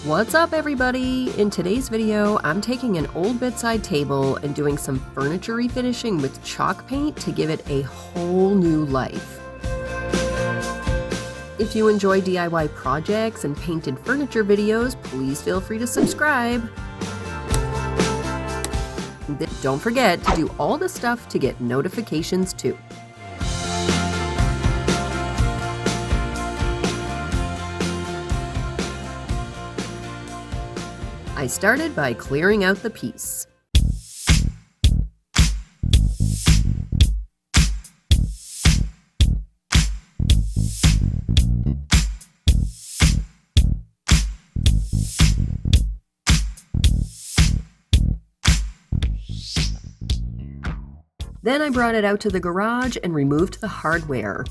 What's up, everybody? In today's video, I'm taking an old bedside table and doing some furniture refinishing with chalk paint to give it a whole new life. If you enjoy DIY projects and painted furniture videos, please feel free to subscribe. Don't forget to do all the stuff to get notifications too. I started by clearing out the piece. Then I brought it out to the garage and removed the hardware.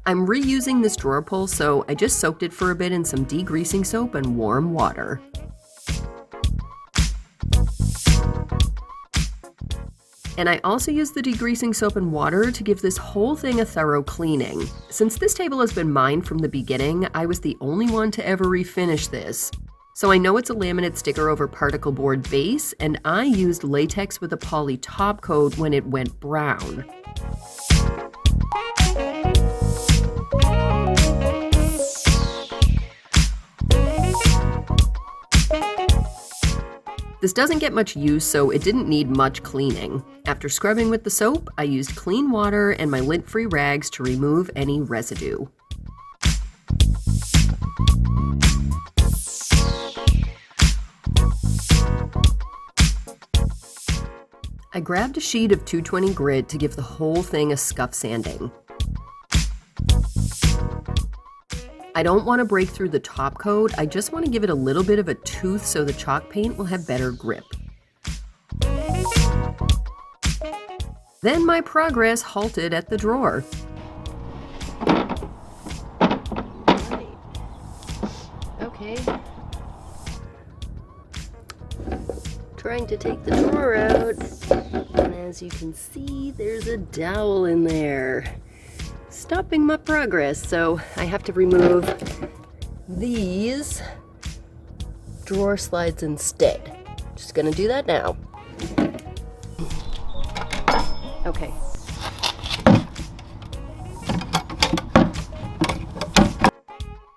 I'm reusing this drawer pull, so I just soaked it for a bit in some degreasing soap and warm water. And I also used the degreasing soap and water to give this whole thing a thorough cleaning. Since this table has been mine from the beginning, I was the only one to ever refinish this. So I know it's a laminate sticker over particle board base, and I used latex with a poly top coat when it went brown. This doesn't get much use, so it didn't need much cleaning. After scrubbing with the soap, I used clean water and my lint-free rags to remove any residue. I grabbed a sheet of 220 grit to give the whole thing a scuff sanding. I don't want to break through the top coat, I just want to give it a little bit of a tooth so the chalk paint will have better grip. Then my progress halted at the drawer. Okay. Trying to take the drawer out, and as you can see, there's a dowel in there, stopping my progress, so I have to remove these drawer slides instead. Just gonna do that now. Okay.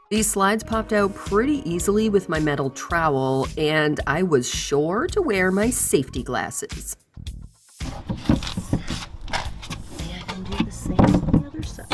These slides popped out pretty easily with my metal trowel, and I was sure to wear my safety glasses. Maybe I can do the same on the other side.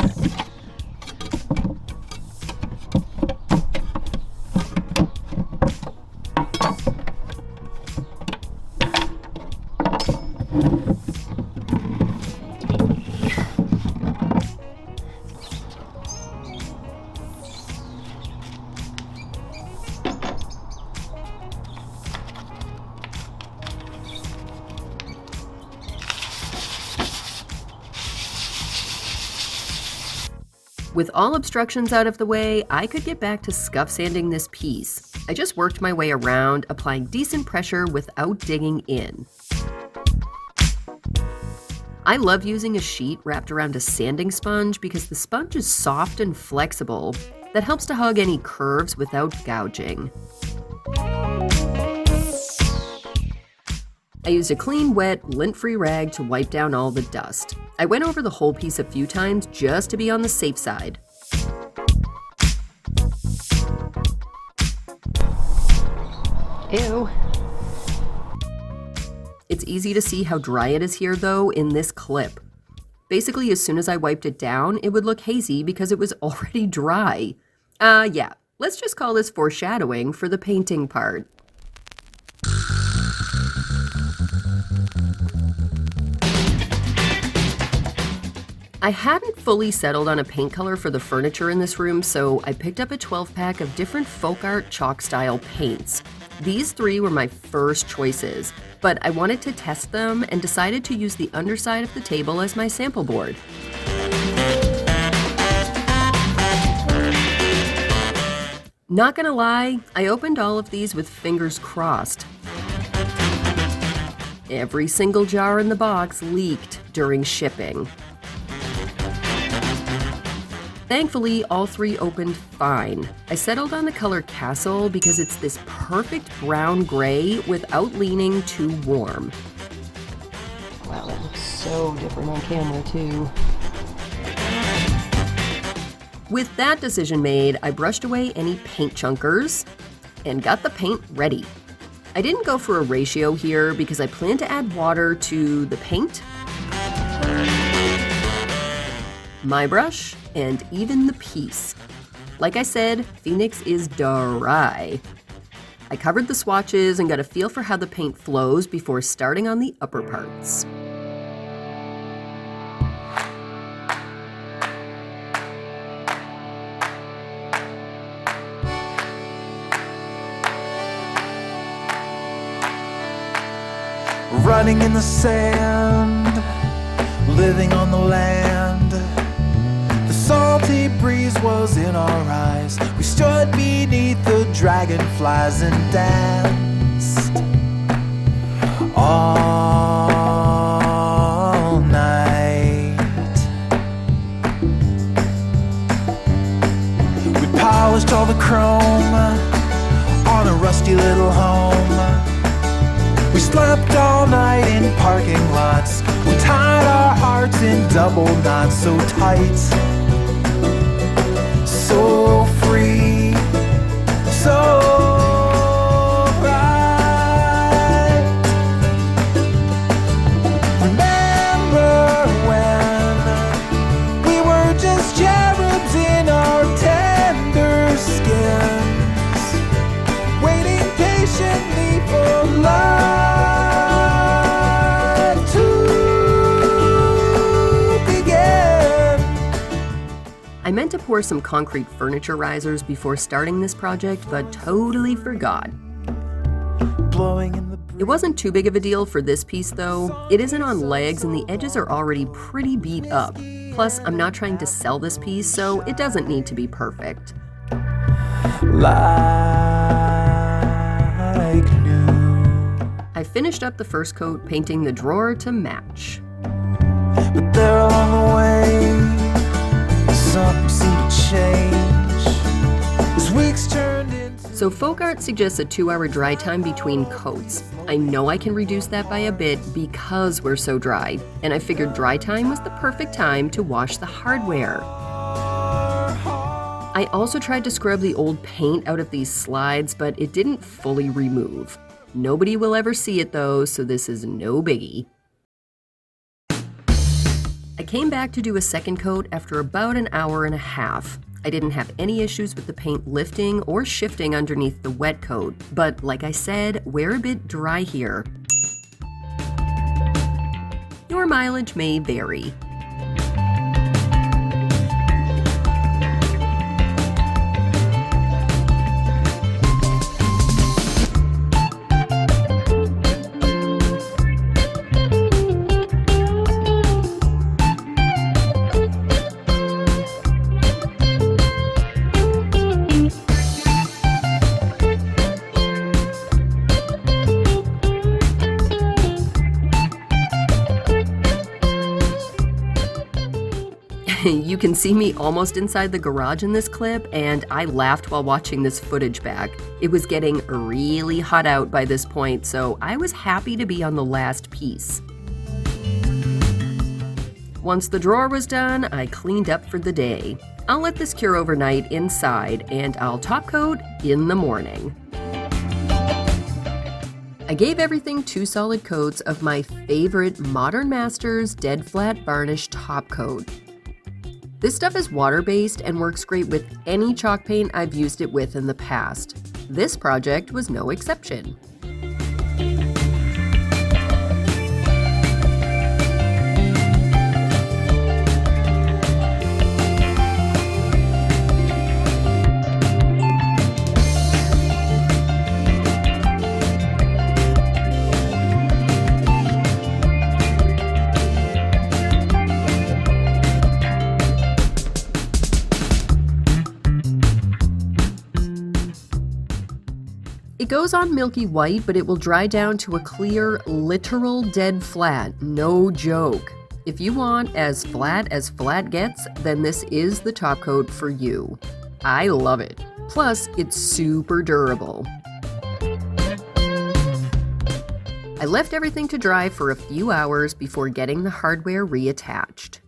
With all obstructions out of the way, I could get back to scuff sanding this piece. I just worked my way around, applying decent pressure without digging in. I love using a sheet wrapped around a sanding sponge because the sponge is soft and flexible. That helps to hug any curves without gouging. I used a clean, wet, lint-free rag to wipe down all the dust. I went over the whole piece a few times just to be on the safe side. Ew. It's easy to see how dry it is here, though, in this clip. Basically, as soon as I wiped it down, it would look hazy because it was already dry. Yeah, let's just call this foreshadowing for the painting part. I hadn't fully settled on a paint color for the furniture in this room, so I picked up a 12-pack of different folk art chalk style paints. These three were my first choices, but I wanted to test them and decided to use the underside of the table as my sample board. Not gonna lie, I opened all of these with fingers crossed. Every single jar in the box leaked during shipping. Thankfully, all 3 opened fine. I settled on the color Castle because it's this perfect brown gray without leaning too warm. Wow, that looks so different on camera too. With that decision made, I brushed away any paint chunkers and got the paint ready. I didn't go for a ratio here because I plan to add water to the paint, my brush, and even the piece. Like I said, Phoenix is dry. I covered the swatches and got a feel for how the paint flows before starting on the upper parts. Running in the sand, living on the land. The salty breeze was in our eyes. We stood beneath the dragonflies and danced all night. We polished all the chrome on a rusty little home. We slept all night in parking lots. We tied our hearts in double knots, so tight, so free, so right. Remember when we were just cherubs in our tender skins, waiting patiently for love. I meant to pour some concrete furniture risers before starting this project, but totally forgot. It wasn't too big of a deal for this piece though. It isn't on legs and the edges are already pretty beat up. Plus, I'm not trying to sell this piece, so it doesn't need to be perfect. Like new. I finished up the first coat, painting the drawer to match. But there along the way, something seemed to change. As weeks turned into... So folk art suggests a 2-hour dry time between coats. I know I can reduce that by a bit because we're so dry, and I figured dry time was the perfect time to wash the hardware. I also tried to scrub the old paint out of these slides, but it didn't fully remove. Nobody will ever see it though, so this is no biggie. I came back to do a second coat after about an hour and a half. I didn't have any issues with the paint lifting or shifting underneath the wet coat, but like I said, we're a bit dry here. Your mileage may vary. You can see me almost inside the garage in this clip, and I laughed while watching this footage back. It was getting really hot out by this point, so I was happy to be on the last piece. Once the drawer was done, I cleaned up for the day. I'll let this cure overnight inside, and I'll top coat in the morning. I gave everything 2 solid coats of my favorite Modern Masters Dead Flat Varnish top coat. This stuff is water-based and works great with any chalk paint I've used it with in the past. This project was no exception. goes on milky white, but it will dry down to a clear, literal dead flat. No joke. If you want as flat gets, then this is the top coat for you. I love it. Plus, it's super durable. I left everything to dry for a few hours before getting the hardware reattached.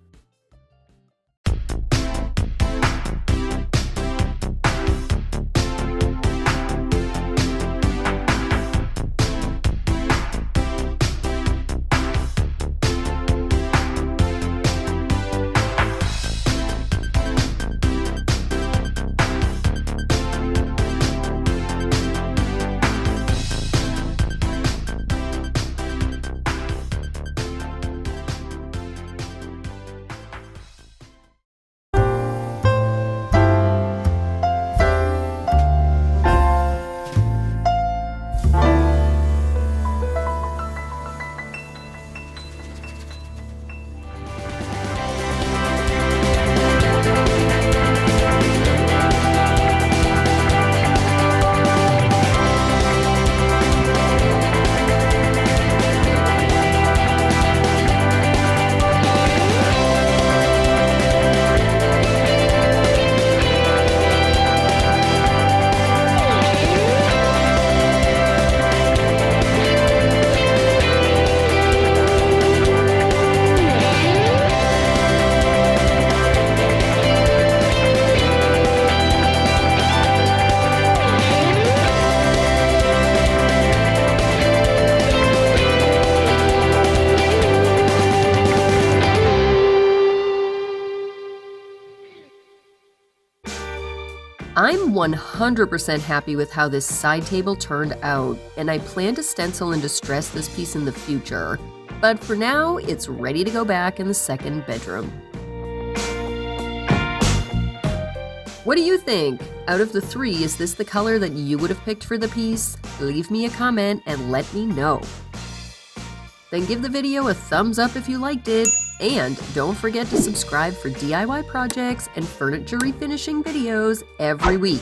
I'm 100% happy with how this side table turned out, and I plan to stencil and distress this piece in the future. But for now, it's ready to go back in the second bedroom. What do you think? Out of the three, is this the color that you would have picked for the piece? Leave me a comment and let me know. Then give the video a thumbs up if you liked it, and don't forget to subscribe for DIY projects and furniture refinishing videos every week.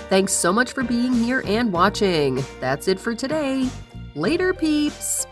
Thanks so much for being here and watching. That's it for today. Later, peeps!